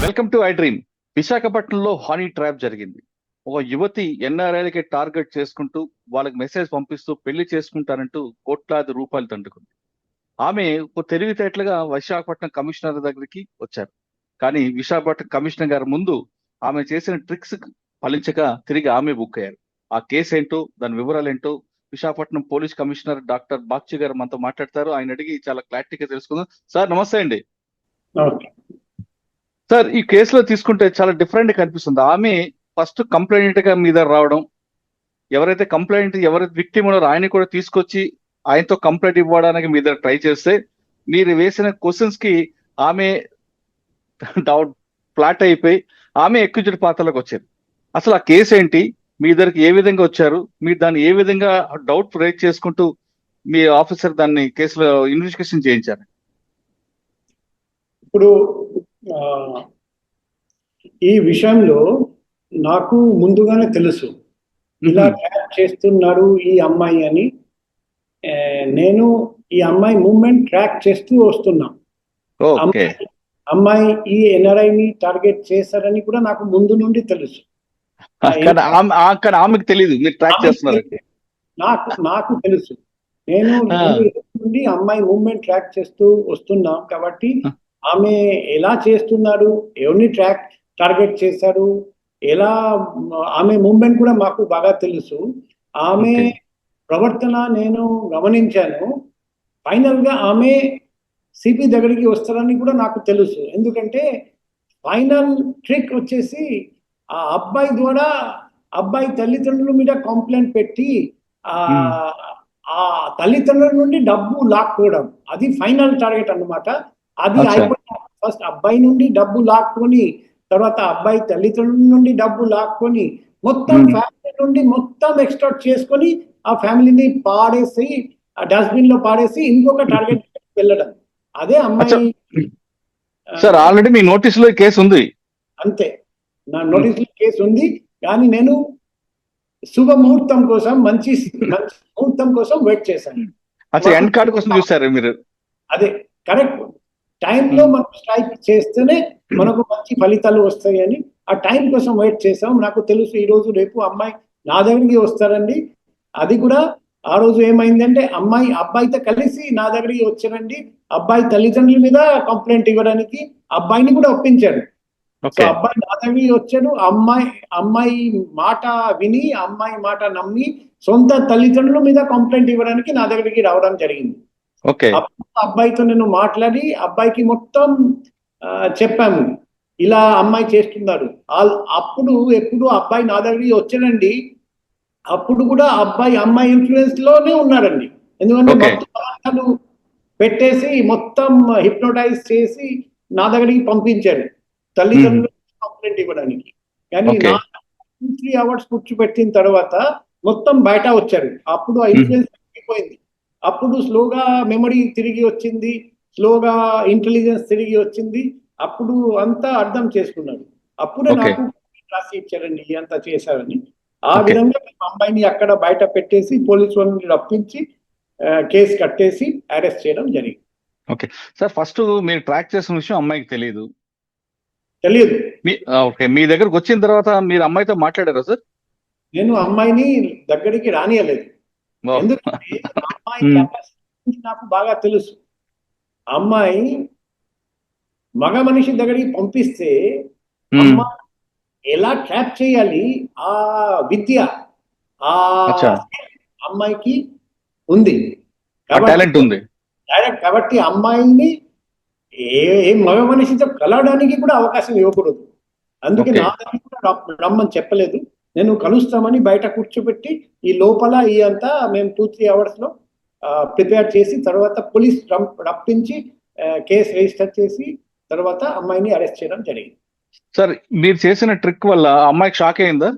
Welcome to I dream. విశాఖపట్నంలో హానీ trap జరిగింది. ఒక యువతి ఎన్ఆర్ఐలకి టార్గెట్ చేసుకుంటూ వాళ్ళకి మెసేజ్ పంపిస్తూ పెళ్లి చేసుకుంటానంటూ కోట్లాది రూపాయలు దండుకుంది. ఆమె ఒక తెలివితేటలుగా విశాఖపట్నం కమిషనర్ దగ్గరికి వచ్చారు. కానీ విశాఖపట్నం కమిషనర్ గారి ముందు ఆమె చేసిన ట్రిక్స్ ఫలించక తిరిగి ఆమె బుక్ అయ్యారు. ఆ కేసు ఏంటో, దాని వివరాలు ఏంటో Visakhapatnam police commissioner doctor Bakshi గారు మనతో మాట్లాడతారు. ఆయన అడిగి చాలా క్లారిటీగా తెలుసుకుందాం. సార్ నమస్తే అండి. సార్, ఈ కేసులో తీసుకుంటే చాలా డిఫరెంట్ గా కనిపిస్తుంది. ఆమె ఫస్ట్ కంప్లైంట్ గా మీద రావడం, ఎవరైతే విక్టిమ్ ఉన్నారో ఆయన కూడా తీసుకొచ్చి ఆయనతో కంప్లైంట్ ఇవ్వడానికి మీద ట్రై చేస్తే, మీరు వేసిన క్వశ్చన్స్ కి ఆమె డౌట్ ఫ్లాట్ అయిపోయి ఆమె ఎక్యూజ్డ్ పాత్రలోకి వచ్చారు. అసలు ఆ కేసు ఏంటి, మీ ఇద్దరికి ఏ విధంగా వచ్చారు, మీరు దాన్ని ఏ విధంగా డౌట్ రైజ్ చేసుకుంటూ మీ ఆఫీసర్ దాన్ని కేసులో ఇన్వెస్టిగేషన్ చేయించారు? ఇప్పుడు ఈ విషయంలో నాకు ముందుగానే తెలుసు ఇలా ట్రాక్ చేస్తున్నారు ఈ అమ్మాయి అని. నేను ఈ అమ్మాయి మూవ్మెంట్ ట్రాక్ చేస్తూ వస్తున్నా. అమ్మాయి ఈ ఎన్ఆర్ఐని టార్గెట్ చేశారని కూడా నాకు ముందు నుండి తెలుసు. ఆమెకు తెలియదు మీరు ట్రాక్ చేస్తున్నారు. నాకు తెలుసు. నేను నుండి అమ్మాయి మూవ్మెంట్ ట్రాక్ చేస్తూ వస్తున్నాం కాబట్టి ఆమె ఎలా చేస్తున్నారు, ఎవరిని టార్గెట్ చేశారు, ఎలా ఆమె మూవ్మెంట్ కూడా మాకు బాగా తెలుసు. ఆమె ప్రవర్తన నేను గమనించాను. ఫైనల్ గా ఆమె సిపి దగ్గరికి వస్తారని కూడా నాకు తెలుసు. ఎందుకంటే ఫైనల్ ట్రిక్ వచ్చేసి ఆ అబ్బాయి ద్వారా అబ్బాయి తల్లిదండ్రుల మీద కంప్లైంట్ పెట్టి ఆ తల్లిదండ్రుల నుండి డబ్బు లాక్కోవడం, అది ఫైనల్ టార్గెట్ అన్నమాట. అది అయిపోయిన ఫస్ట్ అబ్బాయి నుండి డబ్బు లాక్కొని, తర్వాత అబ్బాయి తల్లిదండ్రుల నుండి డబ్బు లాక్కొని, మొత్తం ఫ్యామిలీ నుండి మొత్తం ఎక్స్ట్రాక్ట్ చేసుకొని ఆ ఫ్యామిలీని పాడేసి ఆ డస్ట్బిన్ లో పాడేసి ఇంకొక టార్గెట్ వెళ్ళడం. అదే అమ్మాయి. సార్, ఆల్రెడీ మీ నోటీస్ లో కేసు ఉంది. అంతే, నా నోటీస్ లో కేసు ఉంది. కానీ నేను శుభముహూర్తం కోసం, మంచి ముహూర్తం కోసం వెయిట్ చేశాను. ఎండ్ కార్డ్ కోసం చూసారు మీరు? అదే కరెక్ట్ టైంలో మనం స్ట్రైక్ చేస్తేనే మనకు మంచి ఫలితాలు వస్తాయి అని ఆ టైం కోసం వెయిట్ చేసాం. నాకు తెలుసు ఈ రోజు రేపు అమ్మాయి నా దగ్గరికి వస్తారండి. అది కూడా ఆ రోజు ఏమైందంటే అబ్బాయితో కలిసి నా దగ్గరికి వచ్చారండి. అబ్బాయి తల్లిదండ్రుల మీద కంప్లైంట్ ఇవ్వడానికి అబ్బాయిని కూడా ఒప్పించాడు. సో అబ్బాయి నా దగ్గరికి వచ్చాడు. అమ్మాయి మాట విని, అమ్మాయి మాట నమ్మి సొంత తల్లిదండ్రుల మీద కంప్లైంట్ ఇవ్వడానికి నా దగ్గరికి రావడం జరిగింది. అబ్బాయితో నేను మాట్లాడి అబ్బాయికి మొత్తం చెప్పాము, ఇలా అమ్మాయి చేస్తున్నారు. ఎప్పుడు అబ్బాయి నా దగ్గరికి వచ్చాడండి, అప్పుడు కూడా అమ్మాయి ఇన్ఫ్లుయెన్స్ లోనే ఉన్నారండి. ఎందుకంటే మొత్తం పెట్టేసి మొత్తం హిప్నోటైజ్ చేసి నా దగ్గరికి పంపించారు తల్లిదండ్రులు కంప్లైంట్ ఇవ్వడానికి. కానీ 2-3 అవర్స్ కూర్చోబెట్టిన తర్వాత మొత్తం బయట వచ్చారు. అప్పుడు ఆ ఇన్ఫ్లుయెన్స్ తగ్గిపోయింది. అప్పుడు స్లోగా మెమరీ తిరిగి వచ్చింది, స్లోగా ఇంటెలిజెన్స్ తిరిగి వచ్చింది. అప్పుడు అంతా అర్థం చేసుకున్నాడు. అప్పుడే నాకు రాసి ఇచ్చారండి అంతా చేశారని. ఆ విధంగా మేము అమ్మాయిని అక్కడ బయట పెట్టేసి పోలీసు వాళ్ళని రప్పించి కేసు కట్టేసి అరెస్ట్ చేయడం జరిగింది. ఓకే సార్, ఫస్ట్ మీరు ట్రాక్ చేసిన విషయం అమ్మాయికి తెలియదు. మీ దగ్గరకు వచ్చిన తర్వాత మీరు అమ్మాయితో మాట్లాడారా సార్? నేను అమ్మాయిని దగ్గరికి రానియలేదు. ఎందుకంటే అమ్మాయి నాకు బాగా తెలుసు. అమ్మాయి మగ మనిషి దగ్గరికి పంపిస్తే అమ్మాయి ఎలా ట్రాప్ చేయాలి ఆ విద్య ఆ అమ్మాయికి ఉంది కాబట్టి అమ్మాయిని ఏ మగ మనిషితో కలవడానికి కూడా అవకాశం ఇవ్వకూడదు. అందుకే నా దగ్గర రమ్మని చెప్పలేదు. నేను కలుస్తామని బయట కూర్చోబెట్టి ఈ లోపల అంతా మేము 2-3 అవర్స్ లో ప్రిపేర్ చేసి తర్వాత పోలీస్ రప్పించి కేసు రిజిస్టర్ చేసి తర్వాత అమ్మాయిని అరెస్ట్ చేయడం జరిగింది. సార్, మీరు చేసిన ట్రిక్ వల్ల అమ్మాయికి షాక్ అయిందా?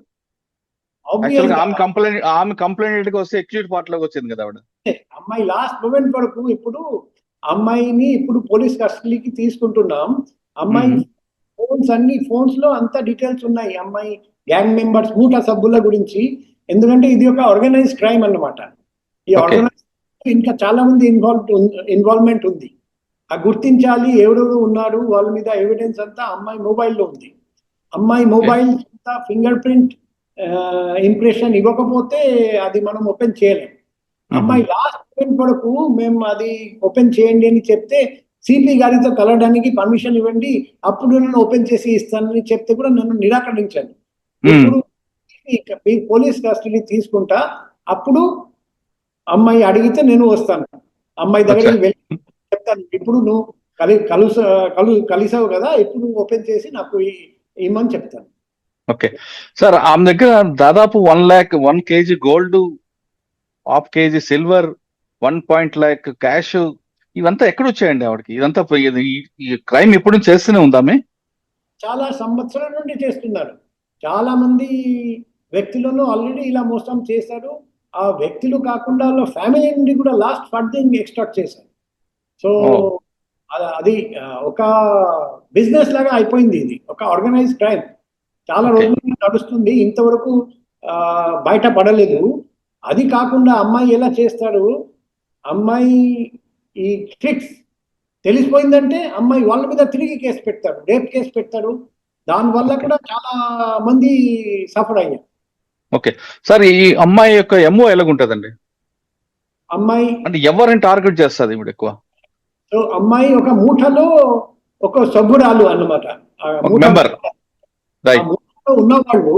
ఆమె కంప్లైంట్ వస్తే ఎక్యూజ్డ్ పార్టీలోకి వచ్చింది కదా ఆవిడ. అమ్మాయి లాస్ట్ మూమెంట్ వరకు ఇప్పుడు అమ్మాయిని పోలీస్ కస్టడీకి తీసుకుంటున్నాం. అమ్మాయి ఫోన్స్ లో అంత డీటెయిల్స్ ఉన్నాయి. అమ్మాయి గ్యాంగ్ మెంబర్స్, మూట సభ్యుల గురించి. ఎందుకంటే ఇది ఒక ఆర్గనైజ్ క్రైమ్ అన్నమాట. ఈ ఆర్గనైజ్ ఇంకా చాలా మంది ఇన్వాల్వ్మెంట్ ఉంది. ఆ గుర్తించాలి ఎవరెవరు ఉన్నారు వాళ్ళ మీద ఎవిడెన్స్ అంతా అమ్మాయి మొబైల్లో ఉంది. అమ్మాయి మొబైల్ అంతా ఫింగర్ ప్రింట్ ఇంప్రెషన్ ఇవ్వకపోతే అది మనం ఓపెన్ చేయలేం. అమ్మాయి లాస్ట్ మూమెంట్ వరకు మేము అది ఓపెన్ చేయండి అని చెప్తే సిపి గారితో కలవడానికి పర్మిషన్ ఇవ్వండి అప్పుడు నేను ఓపెన్ చేసి ఇస్తానని చెప్తే కూడా నన్ను నిరాకరించాను. ఇప్పుడు పోలీస్ కస్టడీ తీసుకుంటా, అప్పుడు అమ్మాయి అడిగితే నేను వస్తాను, అమ్మాయి దగ్గరికి వెళ్ళి చెప్తాను ఇప్పుడు నువ్వు కలిసావు కదా, ఇప్పుడు ఓపెన్ చేసి నాకు ఇమ్మని చెప్తాను. ఓకే సార్, ఆమె దగ్గర దాదాపు 1 lakh 1 kg gold, 1/2 kg silver, 1 lakh cash, ఇవంతా ఎక్కడ వచ్చాయండి ఆవిడకి? ఇదంతా ఈ క్రైమ్ ఎప్పుడు నుంచి చేస్తూనే ఉందామే? చాలా సంవత్సరాల నుండి చేస్తున్నారు. చాలా మంది వ్యక్తులను ఆల్రెడీ ఇలా మోసం చేశారు. ఆ వ్యక్తులు కాకుండా వాళ్ళ ఫ్యామిలీ నుండి కూడా లాస్ట్ ఫండింగ్ ఎక్స్ట్రాక్ట్ చేశారు. సో అది ఒక బిజినెస్ లాగా అయిపోయింది. ఇది ఒక ఆర్గనైజ్ క్రైమ్ చాలా రోజులు నడుస్తుంది, ఇంతవరకు బయట పడలేదు. అది కాకుండా అమ్మాయి ఎలా చేస్తారు, అమ్మాయి ఈ ట్రిక్స్ తెలిసిపోయిందంటే అమ్మాయి వాళ్ళ మీద తిరిగి కేసు పెడతారు, రేప్ కేసు పెడతారు. దానివల్ల కూడా చాలా మంది సఫర్ అయ్యారు. ఓకే సార్, ఈ అమ్మాయి యొక్క ఎంఓ ఎలాగుంటదండి? అమ్మాయి అంటే ఎవరిని టార్గెట్ చేస్తుంది ఇప్పుడు ఎక్కువ? సో అమ్మాయి ఒక మూటలో ఒక సభ్యురాలు అన్నమాట. ఉన్న వాళ్ళు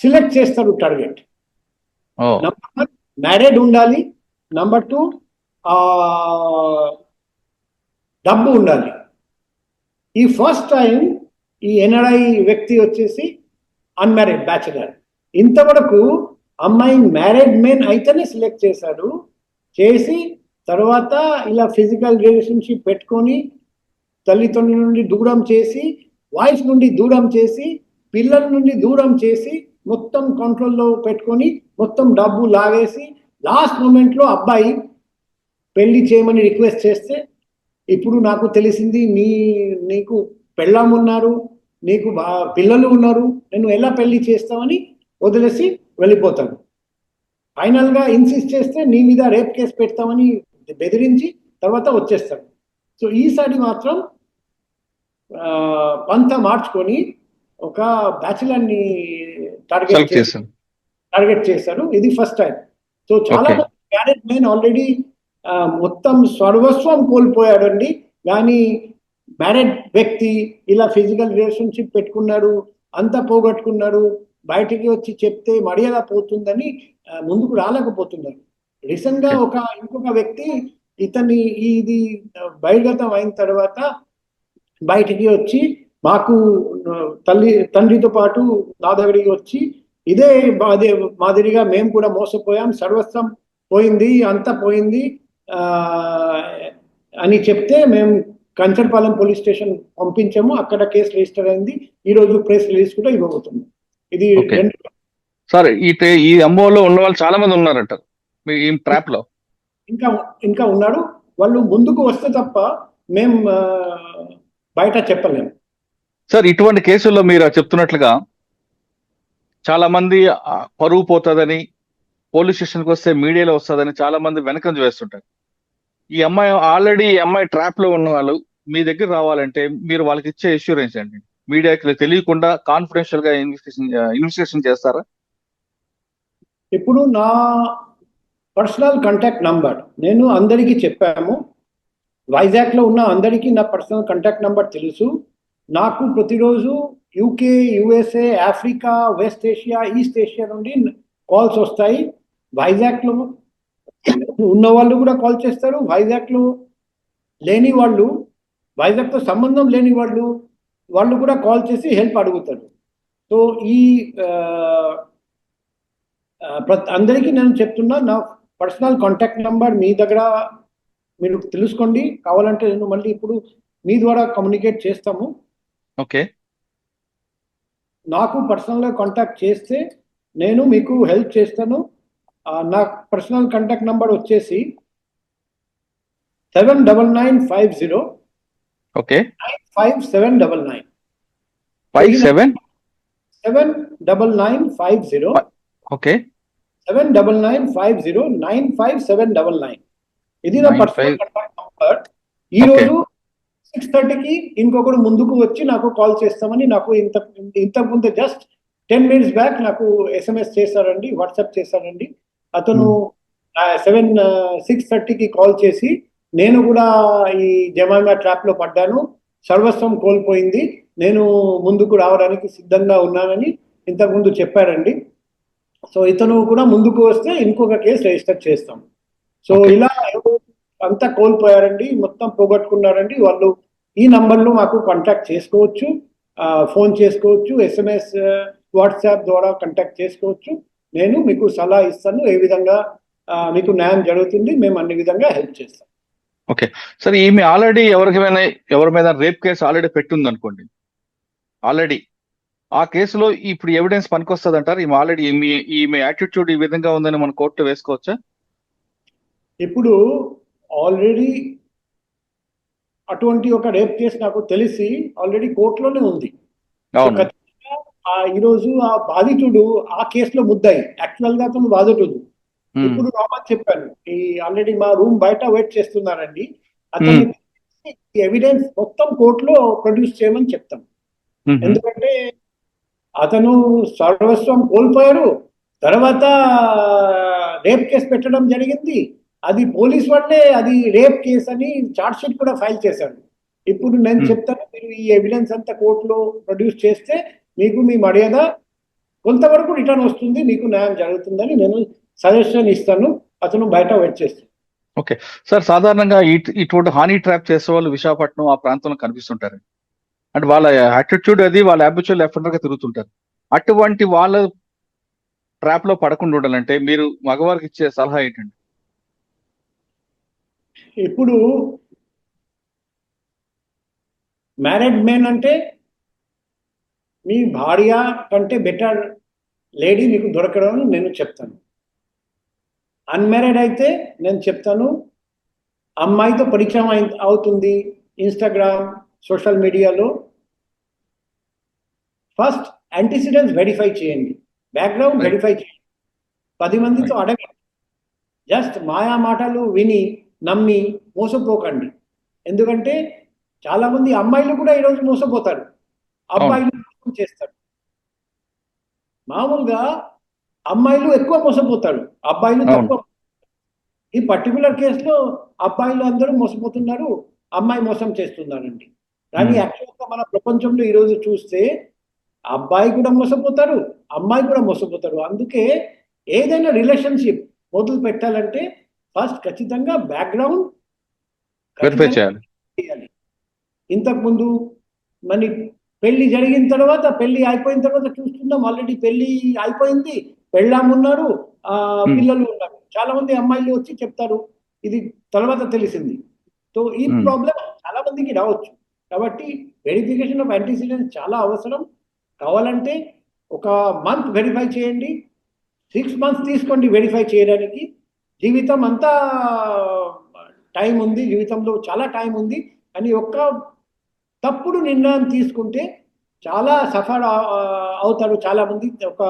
సెలెక్ట్ చేస్తారు టార్గెట్. నంబర్ 1 మ్యారీడ్ ఉండాలి, నంబర్ 2 డబ్బు ఉండాలి. ఈ ఫస్ట్ టైం ఈ ఎన్ఆర్ఐ వ్యక్తి వచ్చేసి అన్మ్యారీడ్ బ్యాచిలర్. ఇంతవరకు అమ్మాయి మ్యారీడ్ మెన్ అయితేనే సెలెక్ట్ చేశారు. చేసి తర్వాత ఇలా ఫిజికల్ రిలేషన్షిప్ పెట్టుకొని తల్లిదండ్రుల నుండి దూరం చేసి, వాయిస్ నుండి దూరం చేసి, పిల్లల నుండి దూరం చేసి, మొత్తం కంట్రోల్లో పెట్టుకొని మొత్తం డబ్బు లాగేసి లాస్ట్ మూమెంట్లో అబ్బాయి పెళ్లి చేయమని రిక్వెస్ట్ చేస్తే, ఇప్పుడు నాకు తెలిసింది నీకు పెళ్ళాం ఉన్నారు, నీకు పిల్లలు ఉన్నారు, నేను ఎలా పెళ్లి చేస్తామని వదిలేసి వెళ్ళిపోతాను. ఫైనల్గా ఇన్సిస్ట్ చేస్తే నీ మీద రేప్ కేసు పెడతామని బెదిరించి తర్వాత వచ్చేస్తాడు. సో ఈసారి మాత్రం పంత మార్చుకొని ఒక బ్యాచిలర్ని టార్గెట్ చేశారు. ఇది ఫస్ట్ టైం. సో చాలా మ్యారేజ్ మెన్ ఆల్రెడీ మొత్తం సర్వస్వం కోల్పోయాడండి. కానీ మ్యారేడ్ వ్యక్తి ఇలా ఫిజికల్ రిలేషన్షిప్ పెట్టుకున్నాడు, అంతా పోగొట్టుకున్నాడు, బయటికి వచ్చి చెప్తే మర్యాద పోతుందని ముందుకు రాలేకపోతున్నారు. రీసెంట్ గా ఇంకొక వ్యక్తి ఇది బహిర్గతం అయిన తర్వాత బయటికి వచ్చి మాకు తండ్రితో పాటు నా దగ్గరికి వచ్చి ఇదే మాదిరిగా మేము కూడా మోసపోయాం, సర్వస్వం పోయింది, అంతా పోయింది అని చెప్తే మేము కంచర్పాలెం పోలీస్ స్టేషన్ పంపించాము. అక్కడ కేసు రిజిస్టర్ అయింది. ఈ రోజు ప్రెస్ రిలీజ్ కూడా ఇవ్వబోతుంది. ఇది సార్ ఈ ఎంఓలో ఉన్న వాళ్ళు చాలా మంది ఉన్నారంట ఈ ట్రాప్ లో. ఇంకా ఉన్నారు. వాళ్ళు ముందుకు వస్తే తప్ప మేము బయట చెప్పలేము. సార్, ఇటువంటి కేసుల్లో మీరు చెప్తున్నట్లుగా చాలా మంది పరువు పోతుందని, పోలీస్ స్టేషన్కి వస్తే మీడియాలో వస్తుందని చాలా మంది వెనకంజ వేస్తుంటారు. ఈ అమ్మాయి ట్రాప్ లో ఉన్న వాళ్ళు మీ దగ్గర రావాలంటే మీరు వాళ్ళకి ఇచ్చే ఇన్సూరెన్స్ అండి, మీడియాకి తెలియకుండా కాన్ఫిడెన్షియల్ గా ఇన్వెస్టిగేషన్ చేస్తారా? ఇప్పుడు నా పర్సనల్ కాంటాక్ట్ నంబర్ నేను అందరికీ చెప్పాము. వైజాగ్ లో ఉన్న అందరికీ నా పర్సనల్ కాంటాక్ట్ నంబర్ తెలుసు. నాకు ప్రతిరోజు UK, USA, Africa, west Asia, east Asia నుండి కాల్స్ వస్తాయి. వైజాగ్ లో ఉన్న వాళ్ళు కూడా కాల్ చేస్తారు. వైజాగ్ లో లేని వాళ్ళు, వైజాగ్ తో సంబంధం లేని వాళ్ళు కూడా కాల్ చేసి హెల్ప్ అడుగుతారు. సో ఈ అందరికీ నేను చెప్తున్నా, నా పర్సనల్ కాంటాక్ట్ నంబర్ మీ దగ్గర మీరు తెలుసుకోండి. కావాలంటే నేను మళ్ళీ ఇప్పుడు మీ ద్వారా కమ్యూనికేట్ చేస్తాము. ఓకే, నాకు పర్సనల్గా కాంటాక్ట్ చేస్తే నేను మీకు హెల్ప్ చేస్తాను. నా పర్సనల్ కాంటాక్ట్ నంబర్ వచ్చేసి 79950 ఓకే 95799 79950 ఓకే 79950 95799. ఇది నా పర్సనల్ కాంటాక్ట్ నంబర్. నెంబర్. ఈ ఓకే. రోజు 6:30కి ఇంకొకడు ముందుకు వచ్చి నాకు కాల్ చేస్తామని నాకు ఇంతకు ముందు జస్ట్ 10 minutes బ్యాక్ నాకు SMS చేశారండి, వాట్సాప్ చేశారండి. అతను 6:30కి కాల్ చేసి నేను కూడా ఈ జమైమా ట్రాప్ లో పడ్డాను, సర్వస్వం కోల్పోయింది, నేను ముందుకు రావడానికి సిద్ధంగా ఉన్నానని ఇంతకు ముందు చెప్పారండి. సో ఇతను కూడా ముందుకు వస్తే ఇంకొక కేసు రిజిస్టర్ చేస్తాం. So Okay. ఇలా అంతా కోల్పోయారండి, మొత్తం పోగొట్టుకున్నారండి. వాళ్ళు ఈ నంబర్లో మాకు కాంటాక్ట్ చేసుకోవచ్చు, ఫోన్ చేసుకోవచ్చు, SMS వాట్సాప్ ద్వారా కాంటాక్ట్ చేసుకోవచ్చు. నేను మీకు సలహా ఇస్తాను, ఏ విధంగా మీకు న్యాయం జరుగుతుంది, మేము అన్ని విధంగా హెల్ప్ చేస్తాం. ఓకే. సరే, ఈమె ఆల్రెడీ ఎవరి మీద రేప్ కేసు ఆల్రెడీ పెట్టుంది అనుకోండి, ఆల్రెడీ ఆ కేసులో ఇప్పుడు ఎవిడెన్స్ పనికొస్తుంది అంటారు? ఈమె ఆల్రెడీ ఈమె యాటిట్యూడ్ ఈ విధంగా ఉందని మన కోర్టు వేసుకోవచ్చా? ఇప్పుడు ఆల్రెడీ అటువంటి ఒక రేప్ కేసు నాకు తెలిసి ఆల్రెడీ కోర్టులోనే ఉంది. సో అవును. ఖచ్చితంగా ఈరోజు ఆ బాధితుడు ఆ కేసులో ముద్దాయి, యాక్చువల్ గా అతను బాధితుడు. ఇప్పుడు రామని చెప్పాను, ఈ ఆల్రెడీ మా రూమ్ బయట వెయిట్ చేస్తున్నారండి, అతన్ని ఎవిడెన్స్ మొత్తం కోర్టులో ప్రొడ్యూస్ చేయమని చెప్తాం. ఎందుకంటే అతను సర్వస్వం కోల్పోయారు, తర్వాత రేప్ కేసు పెట్టడం జరిగింది, అది పోలీస్ వాళ్ళే అది రేప్ కేసు అని చార్జ్ షీట్ కూడా ఫైల్ చేశాడు. ఇప్పుడు నేను చెప్తాను, మీరు ఈ ఎవిడెన్స్ అంతా కోర్టులో ప్రొడ్యూస్ చేస్తే మీకు మీ మర్యాద కొంతవరకు రిటర్న్ వస్తుంది, మీకు న్యాయం జరుగుతుందని నేను సజెషన్ ఇస్తాను. అతను బయట వెయిట్ చేస్తాను. ఓకే సార్, సాధారణంగా ఇటువంటి హానీ ట్రాప్ చేసే వాళ్ళు విశాఖపట్నం ఆ ప్రాంతంలో కనిపిస్తుంటారు. అంటే వాళ్ళ యాటిట్యూడ్ అది వాళ్ళ హ్యాబిచువల్ ఎఫెండర్ గా తిరుగుతుంటారు. అటువంటి వాళ్ళ ట్రాప్ లో పడకుండా ఉండాలంటే మీరు మగవారికి ఇచ్చే సలహా ఏంటండి? ఇప్పుడు మ్యారీడ్ మెన్ అంటే మీ భార్య కంటే బెటర్ లేడీ మీకు దొరకడం నేను చెప్తాను. అన్మ్యారీడ్ అయితే నేను చెప్తాను, అమ్మాయితో పరిచయం అవుతుంది ఇన్స్టాగ్రామ్ సోషల్ మీడియాలో, ఫస్ట్ యాంటిసిడెంట్స్ వెరిఫై చేయండి, బ్యాక్గ్రౌండ్ వెరిఫై చేయండి, 10 మందితో అడగండి. జస్ట్ మాయా మాటలు విని నమ్మి మోసపోకండి. ఎందుకంటే చాలా మంది అమ్మాయిలు కూడా ఈరోజు మోసపోతారు, అబ్బాయిలు మోసం చేస్తారు. మామూలుగా అమ్మాయిలు ఎక్కువ మోసపోతారు, అబ్బాయిలు తక్కువ. ఈ పర్టికులర్ కేసులో అబ్బాయిలు అందరూ మోసపోతున్నారు, అమ్మాయి మోసం చేస్తున్నారండి. కానీ యాక్చువల్గా మన ప్రపంచంలో ఈరోజు చూస్తే అబ్బాయి కూడా మోసపోతారు, అమ్మాయి కూడా మోసపోతారు. అందుకే ఏదైనా రిలేషన్షిప్ మొదలు పెట్టాలంటే ఫస్ట్ ఖచ్చితంగా బ్యాక్గ్రౌండ్ వెరిఫై చేయాలి. ఇంతకుముందు మన పెళ్లి జరిగిన తర్వాత, పెళ్లి అయిపోయిన తర్వాత చూస్తున్నాం, ఆల్రెడీ పెళ్లి అయిపోయింది, పెళ్ళామున్నారు, పిల్లలు ఉన్నారు. చాలా మంది అమ్మాయిలు వచ్చి చెప్తారు, ఇది తర్వాత తెలిసింది. సో ఈ ప్రాబ్లం చాలా మందికి రావచ్చు. కాబట్టి వెరిఫికేషన్ ఆఫ్ యాంటిసిడెంట్స్ చాలా అవసరం. కావాలంటే ఒక మంత్ వెరిఫై చేయండి, 6 months తీసుకోండి వెరిఫై చేయడానికి. జీవితం అంతా టైం ఉంది, జీవితంలో చాలా టైం ఉంది. కానీ ఒక్క తప్పుడు నిర్ణయం తీసుకుంటే చాలా సఫర్ అవుతారు చాలా మంది ఒక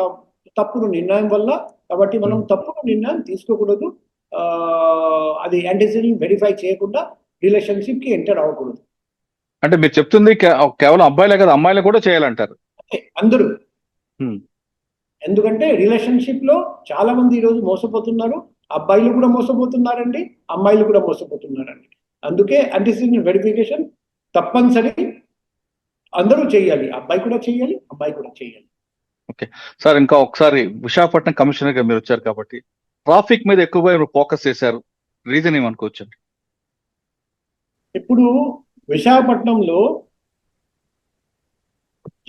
తప్పుడు నిర్ణయం వల్ల. కాబట్టి మనం తప్పుడు నిర్ణయం తీసుకోకూడదు, అది యాంటిసిడెంట్ వెరిఫై చేయకుండా రిలేషన్షిప్ కి ఎంటర్ అవ్వకూడదు. అంటే మీరు చెప్తుంది కేవలం అబ్బాయిలే కదా, అమ్మాయిలు కూడా చేయాలంటారు? అందరూ. ఎందుకంటే రిలేషన్షిప్ లో చాలా మంది ఈరోజు మోసపోతున్నారు, అబ్బాయిలు కూడా మోసపోతున్నారండి, అమ్మాయిలు కూడా మోసపోతున్నారండి. అందుకే యాంటిసిడెంట్ వెరిఫికేషన్ తప్పనిసరి, అందరూ చేయాలి, అబ్బాయి కూడా చేయాలి, అమ్మాయి కూడా చేయాలి. ఓకే సార్, ఇంకా ఒకసారి విశాఖపట్నం కమిషనర్ గా మీరు వచ్చారు కాబట్టి ట్రాఫిక్ మీద ఎక్కువగా మీరు ఫోకస్ చేశారు, రీజన్ ఏమనుకోవచ్చండి? ఇప్పుడు విశాఖపట్నంలో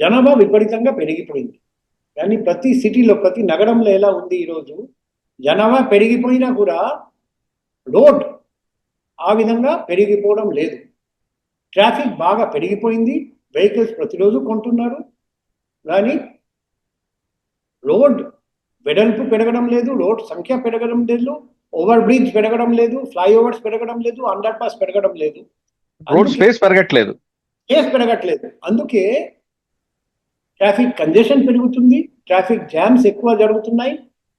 జనాభా విపరీతంగా పెరిగిపోయింది. కానీ ప్రతి సిటీలో, ప్రతి నగరంలో ఎలా ఉంది ఈరోజు, జనాభా పెరిగిపోయినా కూడా రోడ్ ఆ విధంగా పెరిగిపోవడం లేదు. ట్రాఫిక్ బాగా పెరిగిపోయింది, వెహికల్స్ ప్రతిరోజు కొంటున్నారు, కానీ రోడ్ వెడల్పు పెరగడం లేదు, రోడ్ సంఖ్య పెరగడం లేదు, ఓవర్ బ్రిడ్జ్ పెరగడం లేదు, ఫ్లైఓవర్స్ పెరగడం లేదు, అండర్ పాస్ పెరగడం లేదు, రోడ్ స్పేస్ పెరగట్లేదు. అందుకే ట్రాఫిక్ కంజెషన్ పెరుగుతుంది, ట్రాఫిక్ జామ్స్ ఎక్కువ జరుగుతున్నాయి,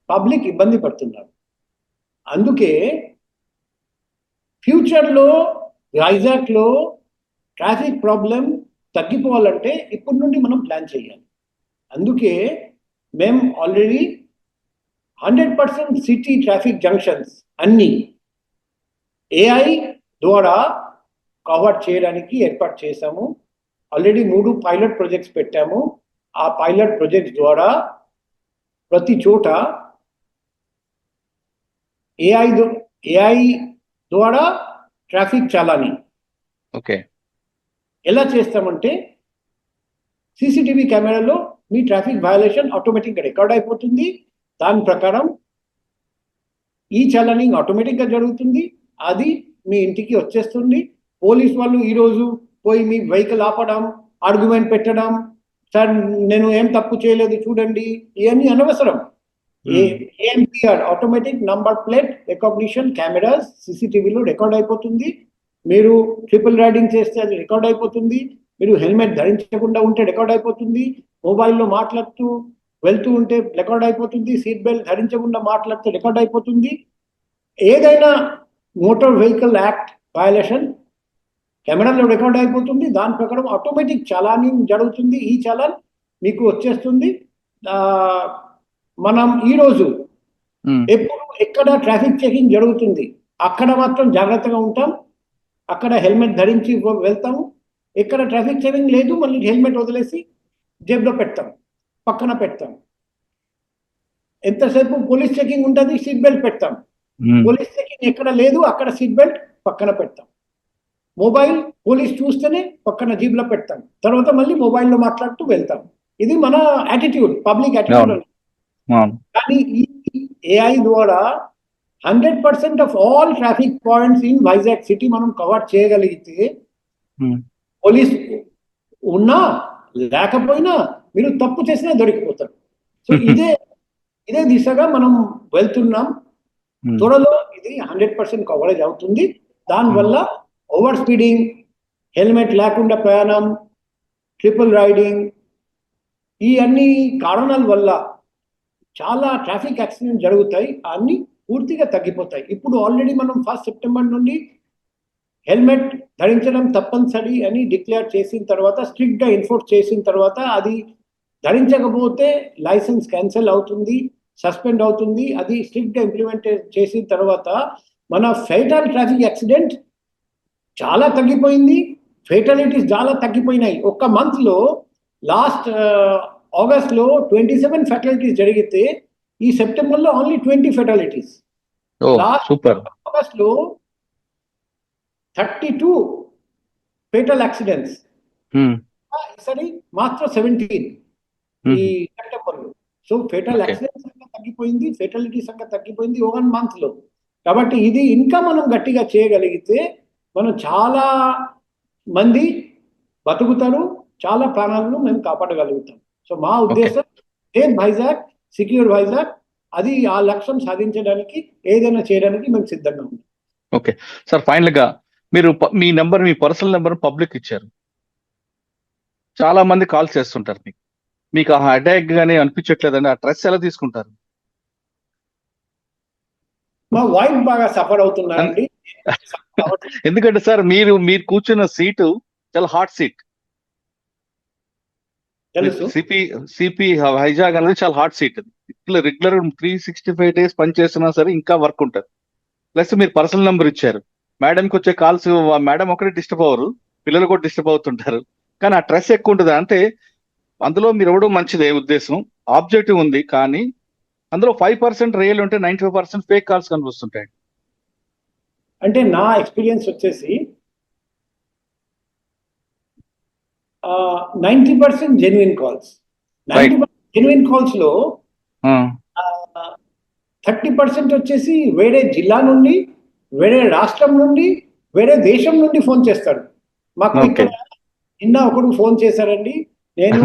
పబ్లిక్ ఇబ్బంది పడుతున్నారు. అందుకే ఫ్యూచర్లో వైజాగ్ లో ట్రాఫిక్ ప్రాబ్లం తగ్గిపోవాలంటే ఇప్పటి నుండి మనం ప్లాన్ చేయాలి. అందుకే మేము ఆల్రెడీ 100% సిటీ ట్రాఫిక్ జంక్షన్స్ అన్ని ఏఐ ద్వారా కవర్ చేయడానికి ఏర్పాటు చేశాము. ఆల్రెడీ 3 పైలట్ ప్రాజెక్ట్స్ పెట్టాము. ఆ పైలట్ ప్రాజెక్ట్స్ ద్వారా ప్రతి చోట ఏఐ ద్వారా ట్రాఫిక్ చాలాని ఓకే. ఎలా చేస్తామంటే సీసీటీవీ కెమెరాలో మీ ట్రాఫిక్ వయలేషన్ ఆటోమేటిక్గా రికార్డ్ అయిపోతుంది. దాని ప్రకారం ఈ చలనింగ్ ఆటోమేటిక్గా జరుగుతుంది. అది మీ ఇంటికి వచ్చేస్తుంది. పోలీస్ వాళ్ళు ఈరోజు పోయి మీ వెహికల్ ఆపడం, ఆర్గ్యుమెంట్ పెట్టడం, సార్ నేను ఏం తప్పు చేయలేదు చూడండి, ఇవన్నీ అనవసరం. ANPR automatic number plate recognition cameras సీసీటీవీలో రికార్డ్ అయిపోతుంది. మీరు ట్రిపుల్ రైడింగ్ చేస్తే అది రికార్డ్ అయిపోతుంది. మీరు హెల్మెట్ ధరించకుండా ఉంటే రికార్డ్ అయిపోతుంది. మొబైల్లో మాట్లాడుతూ వెళ్తూ ఉంటే రికార్డ్ అయిపోతుంది. సీట్ బెల్ట్ ధరించకుండా మాట్లాడితే రికార్డ్ అయిపోతుంది. ఏదైనా మోటార్ వెహికల్ యాక్ట్ వయలేషన్ కెమెరాలో రికార్డ్ అయిపోతుంది. దాని ప్రకారం ఆటోమేటిక్ చలానింగ్ జరుగుతుంది. ఈ చలాన్ మీకు వచ్చేస్తుంది. మనం ఈరోజు ఎప్పుడు ఎక్కడ ట్రాఫిక్ చెకింగ్ జరుగుతుంది అక్కడ మాత్రం జాగ్రత్తగా ఉంటాం. అక్కడ హెల్మెట్ ధరించి వెళ్తాము. ఎక్కడ ట్రాఫిక్ చెకింగ్ లేదు మళ్ళీ హెల్మెట్ వదిలేసి జేబులో పెడతాం, పక్కన పెడతాం. ఎంతసేపు పోలీస్ చెకింగ్ ఉంటుంది, సీట్ బెల్ట్ పెడతాం. పోలీస్ చెకింగ్ ఎక్కడ లేదు అక్కడ సీట్ బెల్ట్ పక్కన పెడతాం. మొబైల్ పోలీస్ చూస్తేనే పక్కన జీబులో పెడతాం. తర్వాత మళ్ళీ మొబైల్లో మాట్లాడుతూ వెళ్తాం. ఇది మన యాటిట్యూడ్, పబ్లిక్ యాటిట్యూడ్. కానీ ఈ ఏఐ ద్వారా 100% of all traffic points in Vizag city మనం కవర్ చేయగలిగితే పోలీస్ ఉన్నా లేకపోయినా మీరు తప్పు చేసినా దొరికిపోతారు. సో ఇదే దిశగా మనం వెళ్తున్నాం. త్వరలో ఇది 100% కవరేజ్ అవుతుంది. దానివల్ల ఓవర్ స్పీడింగ్, హెల్మెట్ లేకుండా ప్రయాణం, ట్రిపుల్ రైడింగ్, ఈ అన్ని కారణాల వల్ల చాలా ట్రాఫిక్ యాక్సిడెంట్ జరుగుతాయి. అన్ని పూర్తిగా తగ్గిపోతాయి. ఇప్పుడు ఆల్రెడీ మనం 1 సెప్టెంబర్ నుండి హెల్మెట్ ధరించడం తప్పనిసరి అని డిక్లేర్ చేసిన తర్వాత, స్ట్రిక్ట్గా ఎన్ఫోర్స్ చేసిన తర్వాత, అది ధరించకపోతే లైసెన్స్ క్యాన్సిల్ అవుతుంది, సస్పెండ్ అవుతుంది. అది స్ట్రిక్ట్గా ఇంప్లిమెంట్ చేసిన తర్వాత మన ఫేటల్ ట్రాఫిక్ యాక్సిడెంట్ చాలా తగ్గిపోయింది. ఫేటాలిటీస్ చాలా తగ్గిపోయినాయి. ఒక్క మంత్లో లాస్ట్ ఆగస్ట్లో 27 ఫెటాలిటీస్ జరిగితే ఈ సెప్టెంబర్లో ఓన్లీ 20 ఫెటాలిటీస్. సూపర్. ఆగస్ట్లో 32 ఫేటల్ యాక్సిడెంట్స్, ఈసారి మాత్రం 17 ఈ సెప్టెంబర్లో. సో ఫేటల్ యాక్సిడెంట్స్ సంఖ్య తగ్గిపోయింది, ఫేటాలిటీ సంఖ్య తగ్గిపోయింది 1 మంత్లో. కాబట్టి ఇది ఇంకా మనం గట్టిగా చేయగలిగితే మనం చాలా మంది బతుకుతారు, చాలా ప్రాణాలను మేము కాపాడగలుగుతాం. సో మా ఉద్దేశం సేఫ్ వైజాగ్, సెక్యూర్ వైజాగ్, అది ఆ లక్ష్యం సాధించడానికి ఏదైనా చేయడానికి మేము సిద్ధంగా ఉన్నాం. ఓకే సార్, ఫైనల్ గా మీరు మీ నెంబర్, మీ పర్సనల్ నెంబర్ పబ్లిక్ ఇచ్చారు. చాలా మంది కాల్ చేస్తుంటారు. మీకు ఆ అటాక్ గానీ అనిపించట్లేదండి? ఆ స్ట్రెస్ ఎలా తీసుకుంటారు? మా వైఫ్ బాగా సఫర్ అవుతున్నారండి. ఎందుకంటే సార్ మీరు కూర్చున్న సీటు చాలా హాట్ సీట్. తెలుసు. సిపి వైజాగ్ అనేది చాలా హాట్ సీట్. రెగ్యులర్ 365 days పనిచేస్తున్నా సరే ఇంకా వర్క్ ఉంటుంది. ప్లస్ మీరు పర్సనల్ నెంబర్ ఇచ్చారు. మేడంకి వచ్చే కాల్స్ మేడం ఒకటే డిస్టర్బ్ అవ్వరు, పిల్లలు కూడా డిస్టర్బ్ అవుతుంటారు. కానీ ఆ స్ట్రెస్ ఎక్కువ ఉంటుంది. అంటే అందులో మీరు ఎవడో మంచిదే ఉద్దేశం, ఆబ్జెక్టివ్ ఉంది. కానీ అందులో 5% రియల్ ఉంటే 95% ఫేక్ కాల్స్ కనిపిస్తుంటాయి. అంటే నా ఎక్స్పీరియన్స్ వచ్చేసి 90% జెన్యున్ కాల్స్. 90% జెన్యున్ కాల్స్ లో 30% వచ్చేసి వేరే జిల్లా నుండి, వేరే రాష్ట్రం నుండి, వేరే దేశం నుండి ఫోన్ చేస్తాడు. మాకు ఇక్కడ నిన్న ఒకడు ఫోన్ చేశారండి, నేను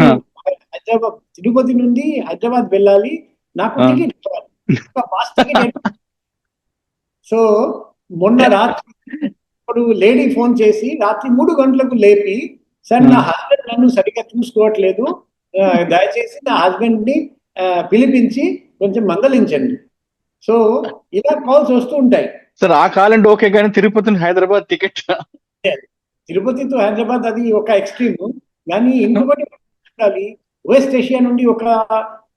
హైదరాబాద్, తిరుపతి నుండి హైదరాబాద్ వెళ్ళాలి, నాకు టికెట్ కావాలి. సో మొన్న రాత్రి ఇప్పుడు లేడీ ఫోన్ చేసి రాత్రి 3 గంటలకు లేపి, సార్ నా హస్బెండ్ నన్ను సరిగ్గా చూసుకోవట్లేదు, దయచేసి నా హస్బెండ్ ని పిలిపించి కొంచెం మందలించండి. సో ఇలా కాల్స్ వస్తూ ఉంటాయి. సార్ ఆ కాలండి ఓకే, కానీ తిరుపతి హైదరాబాద్ టికెట్ తిరుపతి టు హైదరాబాద్ అది ఒక ఎక్స్ట్రీమ్. కానీ ఇంకొకటి చూడాలి, వెస్ట్ ఏషియా నుండి ఒక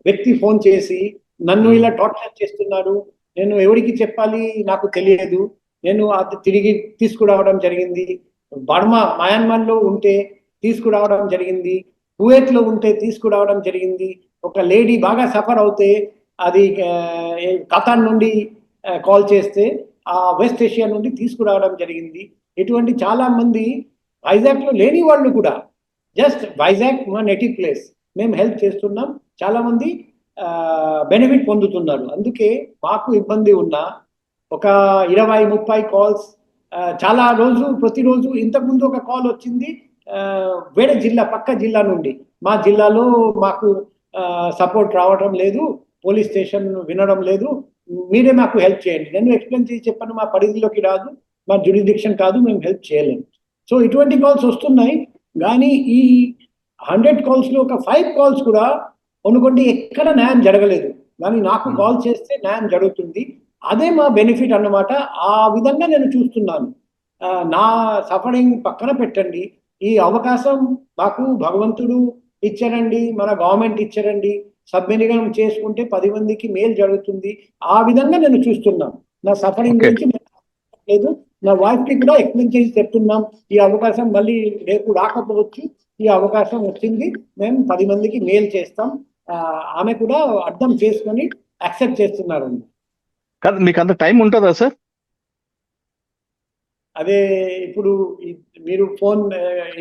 వ్యక్తి ఫోన్ చేసి నన్ను ఇలా టార్చర్ చేస్తున్నారు, నేను ఎవరికి చెప్పాలి నాకు తెలియదు, నేను అది తిరిగి తీసుకురావడం జరిగింది, బర్మా మయన్మార్ లో ఉంటే తీసుకురావడం జరిగింది, కువైట్ లో ఉంటే తీసుకురావడం జరిగింది, ఒక లేడీ బాగా సఫర్ అవుతే అది ఖతార్ నుండి కాల్ చేస్తే ఆ వెస్ట్ ఏషియా నుండి తీసుకురావడం జరిగింది. ఇటువంటి చాలా మంది వైజాగ్ లో లేని వాళ్ళు కూడా జస్ట్ వైజాగ్ మా నేటివ్ ప్లేస్ మేము హెల్ప్ చేస్తున్నాం, చాలా మంది బెనిఫిట్ పొందుతున్నారు. అందుకే మాకు ఇబ్బంది ఉన్నా ఒక 20-30 కాల్స్ చాలా ప్రతిరోజు ఇంతకుముందు ఒక కాల్ వచ్చింది వేరే జిల్లా పక్క జిల్లా నుండి, మా జిల్లాలో మాకు సపోర్ట్ రావడం లేదు, పోలీస్ స్టేషన్ వినడం లేదు, మీరే మాకు హెల్ప్ చేయండి. నేను ఎక్స్ప్లెయిన్ చేసి చెప్పాను, మా పరిధిలోకి రాదు, మా జ్యూరిడిక్షన్ కాదు, మేము హెల్ప్ చేయలేము. సో ఇటువంటి కాల్స్ వస్తున్నాయి. కానీ ఈ 100 కాల్స్ లో ఒక 5 కాల్స్ కూడా అనుకోండి ఎక్కడ న్యాయం జరగలేదు, కానీ నాకు కాల్ చేస్తే న్యాయం జరుగుతుంది. అదే మా బెనిఫిట్ అన్నమాట. ఆ విధంగా నేను చూస్తున్నాను. నా సఫరింగ్ పక్కన పెట్టండి, ఈ అవకాశం మాకు భగవంతుడు ఇచ్చారండి, మన గవర్నమెంట్ ఇచ్చారండి, సద్వినియోగం చేసుకుంటే 10 మందికి మేలు జరుగుతుంది. ఆ విధంగా నేను చూస్తున్నాను. నా సఫరింగ్ గురించి లేదు, నా వైఫ్ కి కూడా ఎక్స్ప్లెయిన్ చేసి చెప్తున్నాం, ఈ అవకాశం మళ్ళీ రేపు రాకపోవచ్చు, ఈ అవకాశం వచ్చింది, మేము 10 మందికి మేలు చేస్తాం. ఆమె కూడా అర్థం చేసుకొని యాక్సెప్ట్ చేస్తున్నారు. కాదు, మీకు అంత టైం ఉంటుందా సార్? అదే ఇప్పుడు మీరు ఫోన్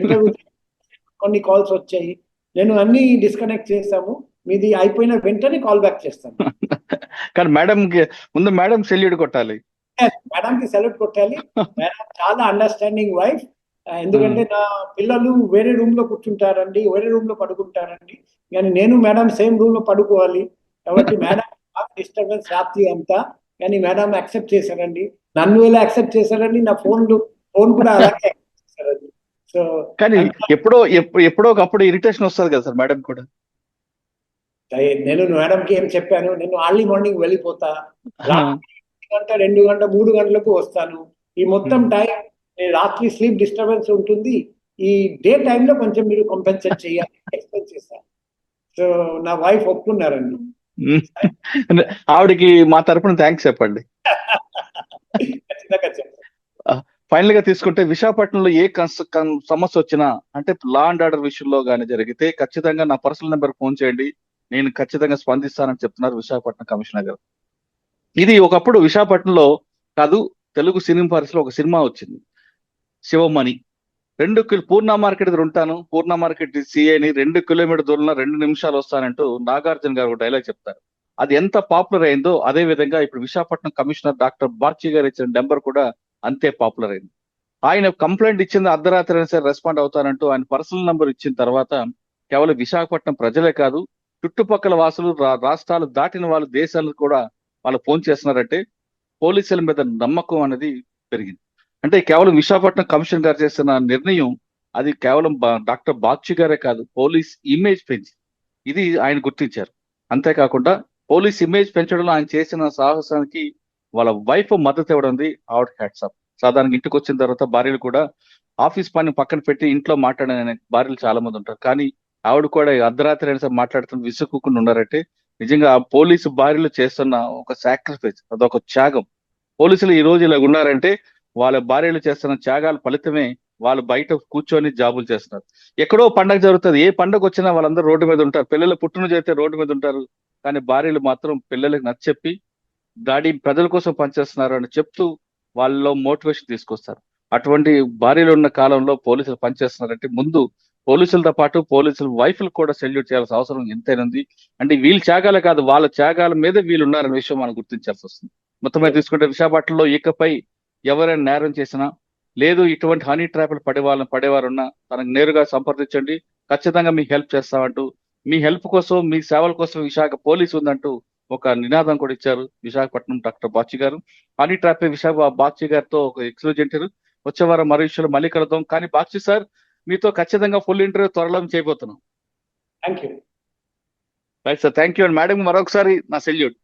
ఇంటర్వ్యూ కొన్ని కాల్స్ వచ్చాయి, నేను అన్ని డిస్కనెక్ట్ చేస్తాము, మీది అయిపోయిన వెంటనే కాల్ బ్యాక్ చేస్తాను. కానీ మేడం ముందు మేడం సెల్యూట్ కొట్టాలి, మేడం కి సెల్యూట్ కొట్టాలి. మేడం చాలా అండర్స్టాండింగ్ వైఫ్. ఎందుకంటే నా పిల్లలు వేరే రూమ్ లో కూర్చుంటారండి, వేరే రూమ్ లో పడుకుంటారండి, కానీ నేను మేడం సేమ్ రూమ్ లో పడుకోవాలి. కాబట్టి మేడం డిస్టర్బెన్స్ రాత్రి అంతా, కానీ మేడం యాక్సెప్ట్ చేశారండి. నన్ను ఎలా యాక్సెప్ట్ చేశారండి, నా ఫోన్ కూడా అలాగే యాక్సెప్ట్ చేశారండి. సో కానీ ఎప్పుడో ఒకప్పుడు ఇరిటేషన్ వస్తుంది కదా సార్ మేడం కూడా. నేను మేడం కి ఏం చెప్పాను, నేను అర్లీ మార్నింగ్ వెళ్ళిపోతా, 1 గంట 2 గంట 3 గంటలకు వస్తాను, ఈ మొత్తం టైం రాత్రి స్లీప్ డిస్టర్బెన్స్ ఉంటుంది, ఈ డే టైంలో కొంచెం మీరు కంపెన్సేట్ చేయాలి ఎక్స్ప్లెయిన్ చేశాను. సో నా వైఫ్ ఒప్పుకున్నారండి. ఆవిడకి మా తరపున థ్యాంక్స్ చెప్పండి. ఖచ్చితంగా చెప్పండి. ఫైనల్ గా తీసుకుంటే విశాఖపట్నంలో ఏ సమస్య వచ్చినా, అంటే లా అండ్ ఆర్డర్ విషయంలో కానీ జరిగితే ఖచ్చితంగా నా పర్సనల్ నెంబర్ ఫోన్ చేయండి, నేను ఖచ్చితంగా స్పందిస్తానని చెప్తున్నారు విశాఖపట్నం కమిషనర్ గారు. ఇది ఒకప్పుడు విశాఖపట్నంలో కాదు, తెలుగు సినిమా పరిస్థితిలో ఒక సినిమా వచ్చింది, శివమణి. 2 పూర్ణ మార్కెట్ దగ్గర ఉంటాను, పూర్ణ మార్కెట్ సిఐని 2 కిలోమీటర్ దూరంలో 2 నిమిషాలు వస్తానంటూ నాగార్జున గారు ఒక డైలాగ్ చెప్తారు. అది ఎంత పాపులర్ అయిందో అదే విధంగా ఇప్పుడు విశాఖపట్నం కమిషనర్ డాక్టర్ బార్చి గారు ఇచ్చిన నెంబర్ కూడా అంతే పాపులర్ అయింది. ఆయన కంప్లైంట్ ఇచ్చింది అర్ధరాత్రి అయినా సరే రెస్పాండ్ అవుతానంటూ ఆయన పర్సనల్ నెంబర్ ఇచ్చిన తర్వాత కేవలం విశాఖపట్నం ప్రజలే కాదు, చుట్టుపక్కల వాసులు, రాష్ట్రాలు దాటిన వాళ్ళు, దేశాలు కూడా వాళ్ళు ఫోన్ చేస్తున్నారంటే పోలీసుల మీద నమ్మకం అనేది పెరిగింది. అంటే కేవలం విశాఖపట్నం కమిషన్ గారు చేస్తున్న నిర్ణయం అది కేవలం డాక్టర్ బాగ్చి గారే కాదు, పోలీస్ ఇమేజ్ పెంచి ఇది ఆయన గుర్తించారు. అంతేకాకుండా పోలీస్ ఇమేజ్ పెంచడంలో ఆయన చేసిన సాహసానికి వాళ్ళ వైఫ్ మద్దతు ఇవ్వడం, ఆవిడ హ్యాట్స్ ఆఫ్. సాధారణంగా ఇంటికి వచ్చిన తర్వాత భార్యలు కూడా ఆఫీస్ పని పక్కన పెట్టి ఇంట్లో మాట్లాడే భార్యలు చాలా మంది ఉంటారు, కానీ ఆవిడ కూడా అర్ధరాత్రి అయినా సరే మాట్లాడుతున్న విసుక్కుని ఉన్నారంటే నిజంగా పోలీసు భార్యలు చేస్తున్న ఒక సాక్రిఫైస్, అదొక త్యాగం. పోలీసులు ఈ రోజు ఇలా ఉన్నారంటే వాళ్ళ భార్యలు చేస్తున్న త్యాగాల ఫలితమే వాళ్ళు బయట కూర్చొని జాబులు చేస్తున్నారు. ఎక్కడో పండగ జరుగుతుంది, ఏ పండగ వచ్చినా వాళ్ళందరూ రోడ్డు మీద ఉంటారు, పిల్లలు పుట్టినరోజు అయితే రోడ్డు మీద ఉంటారు, కానీ భార్యలు మాత్రం పిల్లలకి నచ్చెప్పి డాడీ ప్రజల కోసం పనిచేస్తున్నారు అని చెప్తూ వాళ్ళలో మోటివేషన్ తీసుకొస్తారు. అటువంటి భార్యలు ఉన్న కాలంలో పోలీసులు పనిచేస్తున్నారంటే ముందు పోలీసులతో పాటు పోలీసుల వైఫ్లు కూడా సెల్యూట్ చేయాల్సిన అవసరం ఎంతైనా ఉంది. అంటే వీళ్ళ త్యాగాలే కాదు, వాళ్ళ త్యాగాల మీద వీళ్ళు ఉన్నారనే విషయం మనం గుర్తించాల్సి వస్తుంది. మొత్తం మీద తీసుకుంటే విశాఖపట్నంలో ఇకపై ఎవరైనా నేరం చేసినా, లేదు ఇటువంటి హనీ ట్రాప్లు పడేవారున్నా తనకు నేరుగా సంప్రదించండి, ఖచ్చితంగా మీకు హెల్ప్ చేస్తామంటూ, మీ హెల్ప్ కోసం, మీ సేవల కోసం విశాఖ పోలీసు ఉందంటూ ఒక నినాదం కూడా ఇచ్చారు విశాఖపట్నం డాక్టర్ బాచి గారు. హనీ ట్రాప్ విశాఖ బాచి గారితో ఒక ఎక్స్క్లూజివ్ ఇంటర్వ్యూ వచ్చే వారం మరో విషయంలో మళ్ళీ కలుద్దాం. కానీ బాచి సార్, మీతో ఖచ్చితంగా ఫుల్ ఇంటర్వ్యూ త్వరలో చేయబోతున్నాం. Thank you. Right sir, thank you. And madam మరొకసారి నా సెల్యూట్.